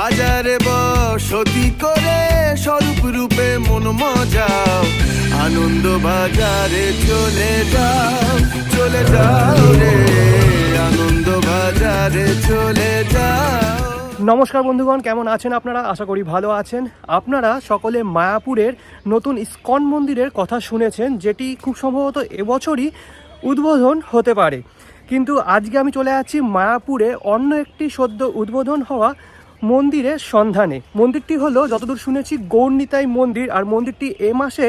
বাজারে বসতি করে স্বরূপ রূপে মন মজাও, আনন্দ বাজারে চলে যাও রে, আনন্দ বাজারে চলে যাও। নমস্কার বন্ধুগণ, কেমন আছেন আপনারা? আশা করি ভালো আছেন। আপনারা সকলে মায়াপুরের নতুন ইস্কন মন্দিরের কথা শুনেছেন, যেটি খুব সম্ভবত এবছরই উদ্বোধন হতে পারে। কিন্তু আজকে আমি চলে যাচ্ছি মায়াপুরে অন্য একটি সদ্য উদ্বোধন হওয়া মন্দিরের সন্ধানে। মন্দিরটি হলো, যতদূর শুনেছি, গৌরনিতাই মন্দির, আর মন্দিরটি এ মাসে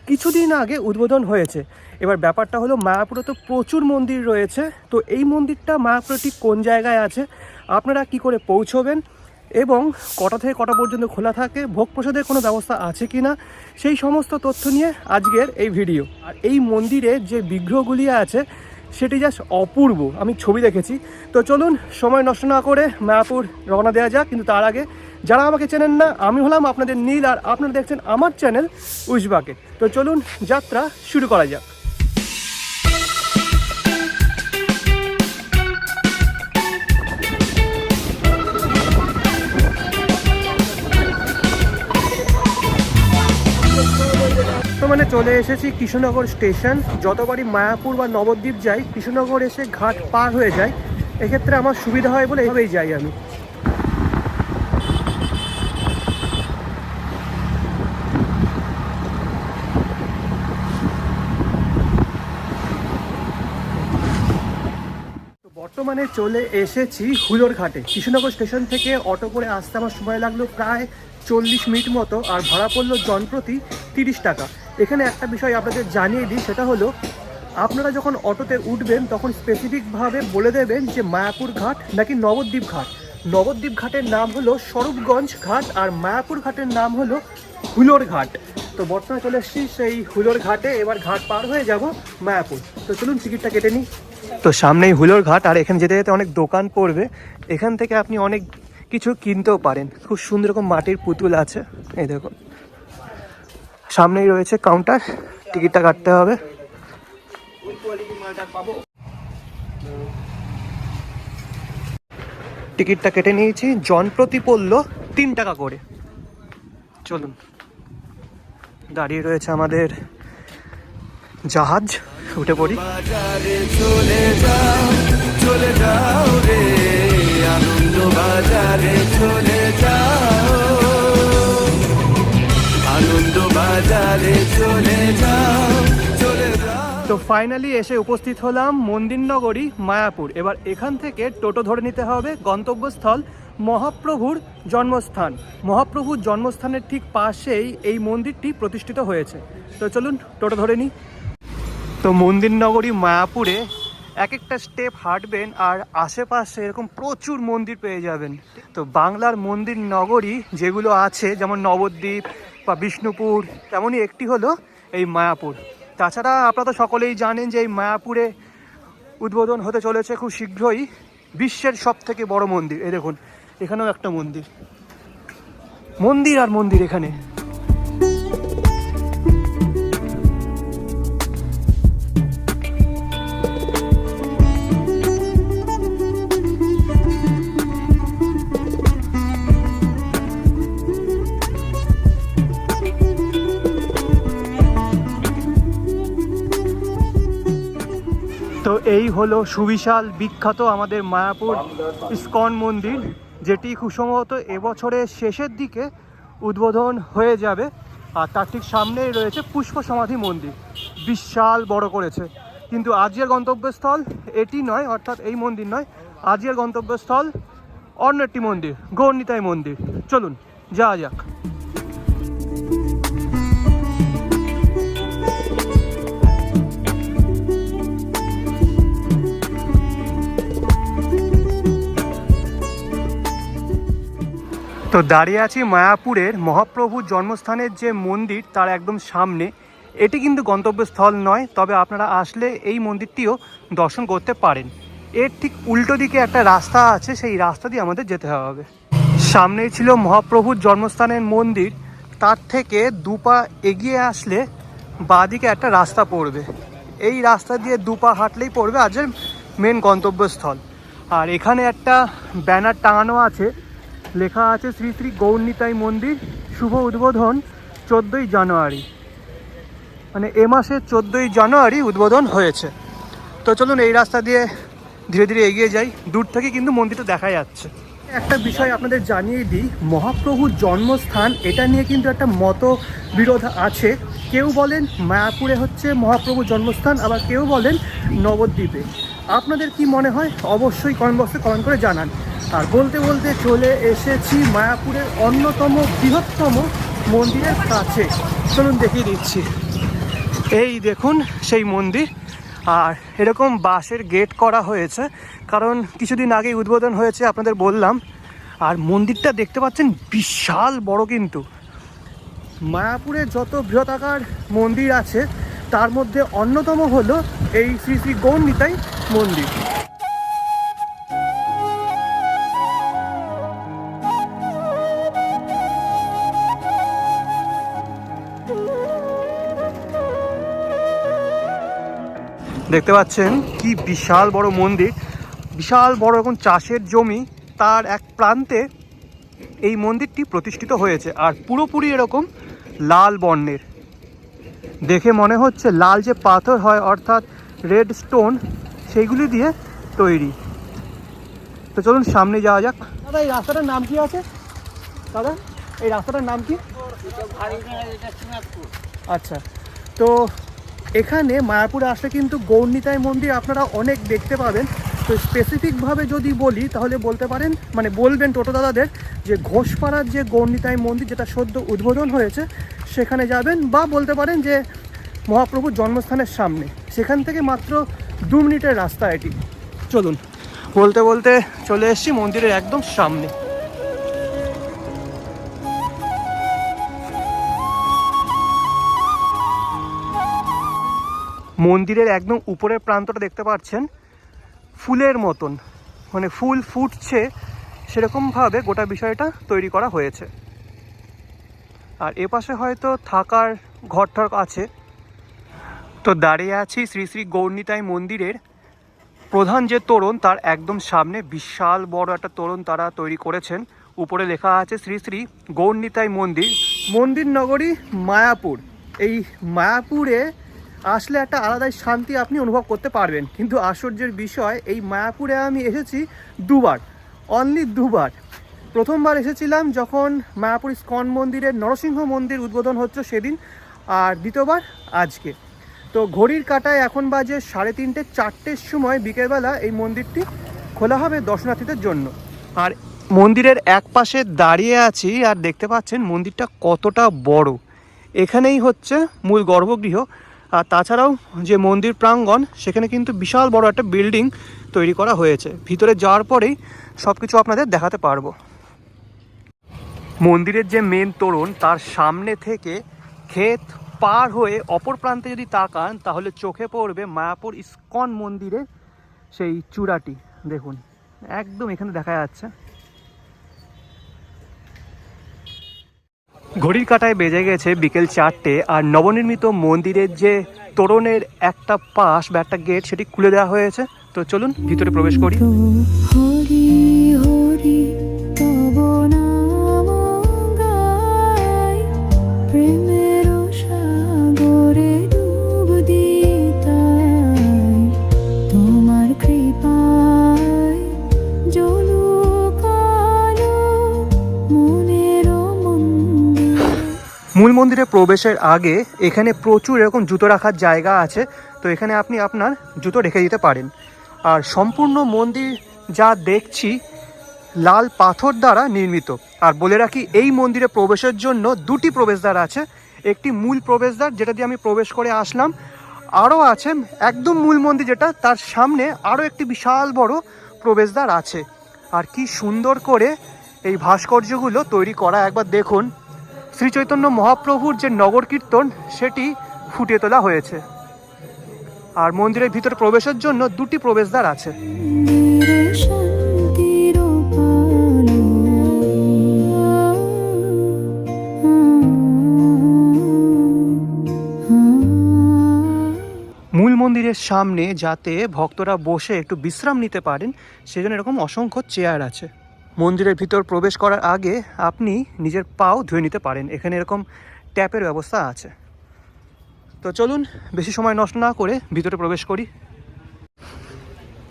কিছুদিন আগে উদ্বোধন হয়েছে। এবার ব্যাপারটা হলো, মায়াপুরে তো প্রচুর মন্দির রয়েছে, তো এই মন্দিরটা মায়াপুরে ঠিক কোন জায়গায় আছে, আপনারা কি করে পৌঁছবেন এবং কটা থেকে কটা পর্যন্ত খোলা থাকে, ভোগ প্রসাদের কোনো ব্যবস্থা আছে কি না, সেই সমস্ত তথ্য নিয়ে আজকের এই ভিডিও। আর এই মন্দিরে যে বিগ্রহগুলি আছে সেটি জাস্ট অপূর্ব, আমি ছবি দেখেছি। তো চলুন সময় নষ্ট না করে মায়াপুর রওনা দেওয়া যাক। কিন্তু তার আগে, যারা আমাকে চেনেন না, আমি হলাম আপনাদের নীল, আর আপনারা দেখছেন আমার চ্যানেল উইশবাকে। তো চলুন যাত্রা শুরু করা যাক। মানে চলে এসেছি কৃষ্ণনগর স্টেশন। যতবারই মায়াপুর বা নবদ্বীপ যাই, কৃষ্ণনগর এসে ঘাট পার হয়ে যায়। এক্ষেত্রে আমার সুবিধা হয় বলে এইভাবেই যাই আমি। বর্তমানে চলে এসেছি হুলোর ঘাটে। কৃষ্ণনগর স্টেশন থেকে অটো করে আসতে আমার সময় লাগলো প্রায় 40 মিনিট মতো, আর ভাড়া পড়লো জনপ্রতি 30 টাকা। এখানে একটা বিষয় আপনাদের জানিয়ে দিই, সেটা হলো আপনারা যখন অটোতে উঠবেন তখন স্পেসিফিকভাবে বলে দেবেন যে মায়াপুর ঘাট নাকি নবদ্বীপ ঘাট। নবদ্বীপ ঘাটের নাম হলো স্বরূপগঞ্জ ঘাট, আর মায়াপুর ঘাটের নাম হলো হুলোর ঘাট। তো বর্তমানে চলে এসেছি সেই হুলোর ঘাটে, এবার ঘাট পার হয়ে যাব মায়াপুর। তো চলুন টিকিটটা কেটে নিই। তো সামনেই হুলোর ঘাট, আর এখানে যেতে যেতে অনেক দোকান পড়বে। এখান থেকে আপনি অনেক কিছু কিনতেও পারেন। খুব সুন্দর রকম মাটির পুতুল আছে, এই দেখুন। সামনেই রয়েছে কাউন্টার, টিকিটটা কাটতে হবে। টিকিটটা কেটে নিয়েছি, জনপ্রতি পড়লো 3 টাকা করে। চলুন, দাঁড়িয়ে রয়েছে আমাদের জাহাজ, উঠে পড়ি। বাজারে চলে যাও রে, আনন্দ বাজারে চলে যাও, আনন্দ বাজারে চলে যাও। তো ফাইনালি এসে উপস্থিত হলাম মন্দির নগরী মায়াপুর। এবার এখান থেকে টোটো ধরে নিতে হবে গন্তব্যস্থল মহাপ্রভুর জন্মস্থান। মহাপ্রভুর জন্মস্থানের ঠিক পাশেই এই মন্দিরটি প্রতিষ্ঠিত হয়েছে। তো চলুন টোটো ধরে নিই। তো মন্দির নগরী মায়াপুরে এক একটা স্টেপ হাঁটবেন আর আশেপাশে এরকম প্রচুর মন্দির পেয়ে যাবেন। তো বাংলার মন্দির নগরী যেগুলো আছে, যেমন নবদ্বীপ বা বিষ্ণুপুর, তেমনই একটি হলো এই মায়াপুর। তাছাড়া আপনারা তো সকলেই জানেন যে এই মায়াপুরে উদ্বোধন হতে চলেছে খুব শীঘ্রই বিশ্বের সবথেকে বড় মন্দির। এই দেখুন, এখানেও একটা মন্দির, মন্দির আর মন্দির এখানে। তো এই হলো সুবিশাল বিখ্যাত আমাদের মায়াপুর ইস্কন মন্দির, যেটি খুব সম্ভবত এবছরের শেষের দিকে উদ্বোধন হয়ে যাবে। আর তার ঠিক সামনেই রয়েছে পুষ্প সমাধি মন্দির, বিশাল বড় করেছে। কিন্তু আজকের গন্তব্যস্থল এটি নয়, অর্থাৎ এই মন্দির নয়। আজকের গন্তব্যস্থল অন্য একটি মন্দির, গৌরনিতাই মন্দির। চলুন যাওয়া যাক। তো দাঁড়িয়ে আছি মায়াপুরের মহাপ্রভুর জন্মস্থানের যে মন্দির, তার একদম সামনে। এটি কিন্তু গন্তব্যস্থল নয়, তবে আপনারা আসলে এই মন্দিরটিও দর্শন করতে পারেন। এর ঠিক উল্টো দিকে একটা রাস্তা আছে, সেই রাস্তা দিয়ে আমাদের যেতে হবে। সামনেই ছিল মহাপ্রভুর জন্মস্থানের মন্দির, তার থেকে 2 পা এগিয়ে আসলে বাঁদিকে একটা রাস্তা পড়বে। এই রাস্তা দিয়ে 2 পা হাঁটলেই পড়বে আজকের মেন গন্তব্যস্থল। আর এখানে একটা ব্যানার টাঙানো আছে, লেখা আছে শ্রী শ্রী গৌরনিতাই মন্দির, শুভ উদ্বোধন 14ই জানুয়ারি, মানে এ মাসে 14ই জানুয়ারি উদ্বোধন হয়েছে। তো চলুন এই রাস্তা দিয়ে ধীরে ধীরে এগিয়ে যাই, দূর থেকে কিন্তু মন্দিরটা দেখা যাচ্ছে। একটা বিষয় আপনাদের জানিয়ে দিই, মহাপ্রভুর জন্মস্থান এটা নিয়ে কিন্তু একটা মতবিরোধ আছে। কেউ বলেন মায়াপুরে হচ্ছে মহাপ্রভুর জন্মস্থান, আবার কেউ বলেন নবদ্বীপে। আপনাদের কি মনে হয় অবশ্যই কমেন্ট বক্সে কমেন্ট করে জানান। আর বলতে বলতে চলে এসেছি মায়াপুরের অন্যতম বৃহত্তম মন্দিরের কাছে। চলুন দেখিয়ে দিচ্ছি। এই দেখুন সেই মন্দির, আর এরকম বাঁশের গেট করা হয়েছে, কারণ কিছুদিন আগেই উদ্বোধন হয়েছে আপনাদের বললাম। আর মন্দিরটা দেখতে পাচ্ছেন বিশাল বড়, কিন্তু মায়াপুরে যত বৃহদাকার মন্দির আছে তার মধ্যে অন্যতম হলো এই শ্রী শ্রী গৌরনিতাই মন্দির। দেখতে পাচ্ছেন কি বিশাল বড় মন্দির, বিশাল বড় এরকম চাষের জমি, তার এক প্রান্তে এই মন্দিরটি প্রতিষ্ঠিত হয়েছে। আর পুরোপুরি এরকম লাল বর্ণের, দেখে মনে হচ্ছে লাল যে পাথর হয় অর্থাৎ রেড স্টোন, সেইগুলি দিয়ে তৈরি। তো চলুন সামনে যাওয়া যাক। দাদা এই রাস্তাটার নাম কি আছে? দাদা এই রাস্তাটার নাম কি? আচ্ছা, তো এখানে মায়াপুরে আসলে কিন্তু গৌরনিতাই মন্দির আপনারা অনেক দেখতে পাবেন। তো স্পেসিফিকভাবে যদি বলি তাহলে বলতে পারেন, মানে বলবেন টোটো দাদাদের যে ঘোষপাড়ার যে গৌরনিতাই মন্দির যেটা সদ্য উদ্বোধন হয়েছে সেখানে যাবেন, বা বলতে পারেন যে মহাপ্রভুর জন্মস্থানের সামনে, সেখান থেকে মাত্র 2 মিনিটের রাস্তা এটি। চলুন, বলতে বলতে চলে এসেছি মন্দিরের একদম সামনে। মন্দিরের একদম উপরের প্রান্তটা দেখতে পাচ্ছেন ফুলের মতন, মানে ফুল ফুটছে সেরকমভাবে গোটা বিষয়টা তৈরি করা হয়েছে। আর এপাশে হয়তো থাকার ঘরটার আছে। তো দাঁড়িয়ে আছি শ্রী শ্রী গৌরনিতাই মন্দিরের প্রধান যে তোরণ তার একদম সামনে। বিশাল বড় একটা তোরণ তারা তৈরি করেছেন, উপরে লেখা আছে শ্রী শ্রী গৌরনিতাই মন্দির, মন্দির নগরী মায়াপুর। এই মায়াপুরে আসলে একটা আলাদাই শান্তি আপনি অনুভব করতে পারবেন। কিন্তু আশ্চর্যের বিষয়, এই মায়াপুরে আমি এসেছি 2 বার, অনলি 2 বার। প্রথমবার এসেছিলাম যখন মায়াপুর ইস্কন মন্দিরের নরসিংহ মন্দির উদ্বোধন হচ্ছে সেদিন, আর দ্বিতীয়বার আজকে। তো ঘড়ির কাঁটায় এখন বাজে 3:30 4টের সময় বিকেলবেলা এই মন্দিরটি খোলা হবে দর্শনার্থীদের জন্য। আর মন্দিরের এক পাশে দাঁড়িয়ে আছি আর দেখতে পাচ্ছেন মন্দিরটা কতটা বড়। এখানেই হচ্ছে মূল গর্ভগৃহ। আর তাছাড়াও যে মন্দির প্রাঙ্গণ, সেখানে কিন্তু বিশাল বড় একটা বিল্ডিং তৈরি করা হয়েছে। ভিতরে যাওয়ার পরেই সব কিছু আপনাদের দেখাতে পারবো। মন্দিরের যে মেন তোরণ তার সামনে থেকে ক্ষেত পার হয়ে অপর প্রান্তে যদি তাকান তাহলে চোখে পড়বে মায়াপুর ইস্কন মন্দিরের সেই চূড়াটি। দেখুন একদম এখানে দেখা যাচ্ছে। ঘড়ির কাঁটায় বেজে গেছে বিকেল 4টে, আর নবনির্মিত মন্দিরের যে তোরণের একটা পাশ বা একটা গেট সেটি খুলে দেওয়া হয়েছে। তো চলুন ভিতরে প্রবেশ করি। হরি হরি তব নাম গাই, প্রেমের সাগরে ডুব দিতাই, তোমার কৃপায় জলুক আলো মনের মন্দির। মূল মন্দিরে প্রবেশের আগে এখানে প্রচুর এরকম জুতো রাখার জায়গা আছে, তো এখানে আপনি আপনার জুতো রেখে দিতে পারেন। আর সম্পূর্ণ মন্দির যা দেখছি লাল পাথর দ্বারা নির্মিত। আর বলে রাখি এই মন্দিরে প্রবেশের জন্য 2টি প্রবেশদ্বার আছে। একটি মূল প্রবেশদ্বার যেটা দিয়ে আমি প্রবেশ করে আসলাম, আরও আছে একদম মূল মন্দির যেটা তার সামনে আরও একটি বিশাল বড় প্রবেশদ্বার আছে। আর কি সুন্দর করে এই ভাস্কর্যগুলো তৈরি করা, একবার দেখুন। শ্রী চৈতন্য মহাপ্রভুর যে নগর কীর্তন সেটি ফুটিয়ে তোলা হয়েছে। আর মন্দিরের ভিতরে প্রবেশের জন্য 2টি প্রবেশদ্বার আছে। মূল মন্দিরের সামনে যাতে ভক্তরা বসে একটু বিশ্রাম নিতে পারেন সেজন্য এরকম অসংখ্য চেয়ার আছে। মন্দিরের ভিতর প্রবেশ করার আগে আপনি নিজের পাও ধুয়ে নিতে পারেন, এখানে এরকম ট্যাপের ব্যবস্থা আছে। তো চলুন বেশি সময় নষ্ট না করে ভিতরে প্রবেশ করি।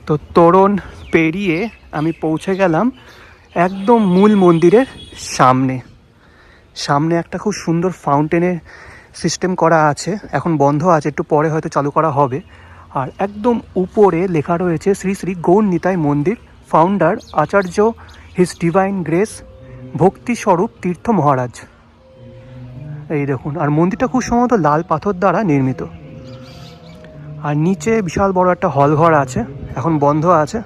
তো তোরণ পেরিয়ে আমি পৌঁছে গেলাম একদম মূল মন্দিরের সামনে। সামনে একটা খুব সুন্দর ফাউন্টেনের সিস্টেম করা আছে, এখন বন্ধ আছে, একটু পরে হয়তো চালু করা হবে। আর একদম উপরে লেখা রয়েছে শ্রী শ্রী গৌর নিতাই মন্দির, ফাউন্ডার আচার্য হিজ ডিভাইন গ্রেস ভক্তিস্বরূপ তীর্থ মহারাজ। এই দেখুন, আর মন্দিরটা খুব সম্ভবত লাল পাথর দ্বারা নির্মিত। আর নিচে বিশাল বড় একটা হল ঘর আছে, এখন বন্ধ আছে।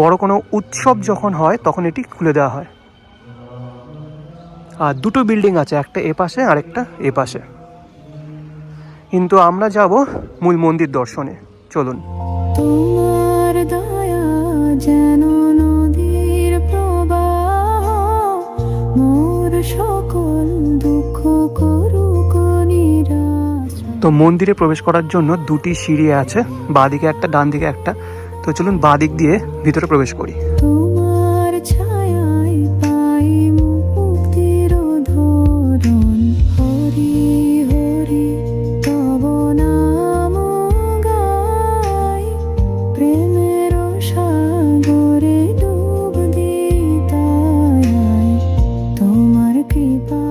বড় কোনো উৎসব যখন হয় তখন এটি খুলে দেওয়া হয়। আর দুটো বিল্ডিং আছে, একটা এ পাশে আর একটা এ পাশে। কিন্তু আমরা যাব মূল মন্দির দর্শনে, চলুন। তোমার দয়া যেন নদীর প্রবাহ, মোর সকল দুঃখ করুক নিরাশ। তো মন্দিরে প্রবেশ করার জন্য দুটি সিঁড়ি আছে, বাঁ দিকে একটা ডান দিকে একটা। তো চলুন বাঁ দিক দিয়ে ভিতরে প্রবেশ করি। তোমার ছায়ায় পাই মুক্তির ধরন, হরি হরি তব নাম গাই, প্রেমের সাগরে ডুব দিতাই তোমার কৃপা।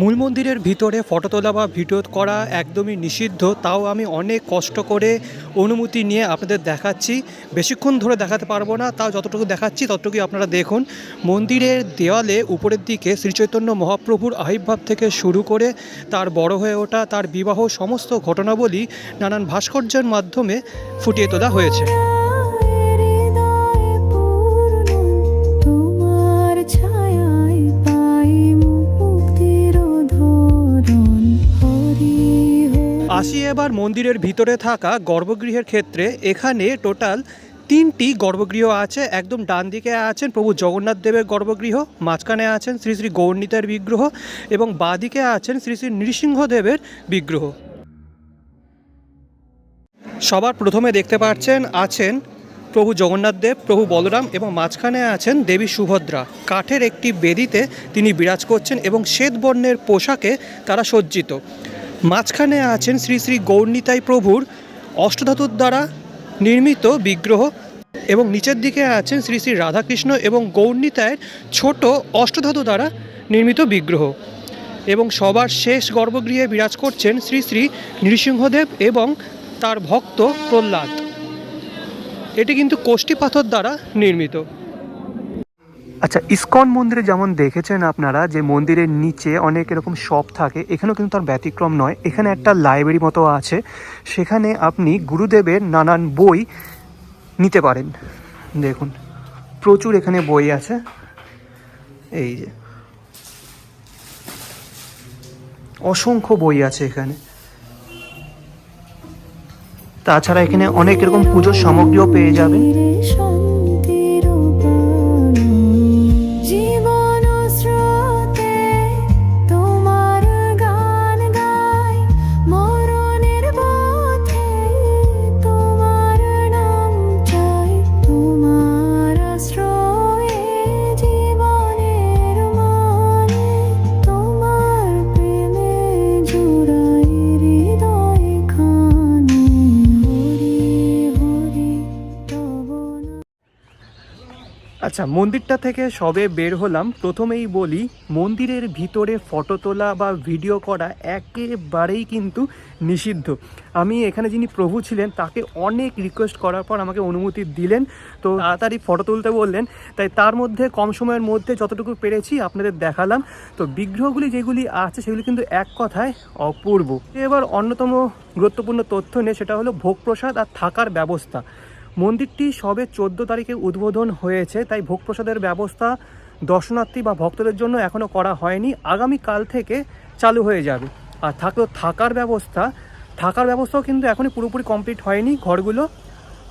মূল মন্দিরের ভিতরে ফটো তোলা বা ভিডিও করা একদমই নিষিদ্ধ, তাও আমি অনেক কষ্ট করে অনুমতি নিয়ে আপনাদের দেখাচ্ছি। বেশিক্ষণ ধরে দেখাতে পারবো না, তাও যতটুকু দেখাচ্ছি ততটুকুই আপনারা দেখুন। মন্দিরের দেওয়ালে উপরের দিকে শ্রীচৈতন্য মহাপ্রভুর আবির্ভাব থেকে শুরু করে তার বড় হয়ে ওঠা, তার বিবাহ, সমস্ত ঘটনাবলী নানান ভাস্কর্যের মাধ্যমে ফুটিয়ে তোলা হয়েছে। হৃদয় পূর্ণ তোমার ছায়ায় পাই মুক্তির ধরন, হরি হরি। আসি এবার মন্দিরের ভিতরে থাকা গর্ভগৃহের ক্ষেত্রে। এখানে টোটাল 3টি গর্ভগৃহ আছে। একদম ডান দিকে আছেন প্রভু জগন্নাথ দেবের গর্ভগৃহ, মাঝখানে আছেন শ্রী শ্রী গৌরনিতাইয়ের বিগ্রহ এবং বাঁ দিকে আছেন শ্রী শ্রী নৃসিংহদেবের বিগ্রহ। সবার প্রথমে দেখতে পাচ্ছেন আছেন প্রভু জগন্নাথ দেব, প্রভু বলরাম এবং মাঝখানে আছেন দেবী সুভদ্রা। কাঠের একটি বেদিতে তিনি বিরাজ করছেন এবং শ্বেত বর্ণের পোশাকে তারা সজ্জিত। মাঝখানে আছেন শ্রী শ্রী গৌরনিতাই প্রভুর অষ্টধাতুর দ্বারা নির্মিত বিগ্রহ এবং নিচের দিকে আছেন শ্রী শ্রী রাধাকৃষ্ণ এবং গৌরনিতাইয়ের ছোট অষ্টধাতু দ্বারা নির্মিত বিগ্রহ। এবং সবার শেষ গর্ভগৃহে বিরাজ করছেন শ্রী শ্রী নৃসিংহদেব এবং তার ভক্ত প্রহ্লাদ। এটি কিন্তু কোষ্ঠী পাথর দ্বারা নির্মিত। আচ্ছা, ইসকন মন্দিরে যেমন দেখেছেন আপনারা যে মন্দিরের নিচে অনেক এরকম শপ থাকে, এখানেও কিন্তু তার ব্যতিক্রম নয়। এখানে একটা লাইব্রেরি মতো আছে, সেখানে আপনি গুরুদেবের নানান বই নিতে পারেন। দেখুন প্রচুর এখানে বই আছে, এই যে অসংখ্য বই আছে এখানে। তাছাড়া এখানে অনেক এরকম পুজোর সামগ্রীও পেয়ে যাবেন। শান্তির বাণী, জীবন স্রোতে তোমার গান গাই, মরণের পথে তোমার নাম চাই, তোমার আশ্রয়ে জীবনের মানে, তোমার প্রেমে জুড়াই হৃদয় খানে, হরি হরি তব নাম। আচ্ছা, মন্দিরটা থেকে সবে বের হলাম। প্রথমেই বলি, মন্দিরের ভিতরে ফটো তোলা বা ভিডিও করা একেবারেই কিন্তু নিষিদ্ধ। আমি এখানে যিনি প্রভু ছিলেন তাকে অনেক রিকোয়েস্ট করার পর আমাকে অনুমতি দিলেন, তো তাড়াতাড়ি ফটো তুলতে বললেন, তাই তার মধ্যে কম সময়ের মধ্যে যতটুকু পেরেছি আপনাদের দেখালাম। তো বিগ্রহগুলি যেগুলি আছে সেগুলি কিন্তু এক কথায় অপূর্ব। এবার অন্যতম গুরুত্বপূর্ণ তথ্য নিয়ে, সেটা হলো ভোগ প্রসাদ আর থাকার ব্যবস্থা। মন্দিরটি সবে 14 তারিখে উদ্বোধন হয়েছে, তাই ভোগ প্রসাদের ব্যবস্থা দর্শনার্থী বা ভক্তদের জন্য এখনও করা হয়নি, আগামীকাল থেকে চালু হয়ে যাবে। আর থাকার ব্যবস্থাও কিন্তু এখনই পুরোপুরি কমপ্লিট হয়নি ঘরগুলো,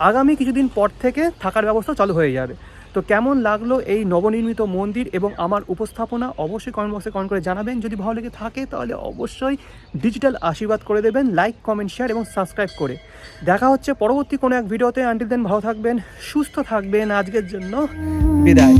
আগামী কিছুদিন পর থেকে থাকার ব্যবস্থা চালু হয়ে যাবে। তো তো কেমন লাগলো এই নবনির্মিত মন্দির এবং আমার উপস্থাপনা অবশ্যই কমেন্ট বক্সে কমেন্ট করে জানাবেন। যদি ভালো লেগে থাকে তাহলে অবশ্যই ডিজিটাল আশীর্বাদ করে দেবেন, লাইক কমেন্ট শেয়ার এবং সাবস্ক্রাইব করে। দেখা হচ্ছে পরবর্তী কোনো এক ভিডিওতে। আনটিল দেন ভালো থাকবেন, সুস্থ থাকবেন। আজকের জন্য বিদায়।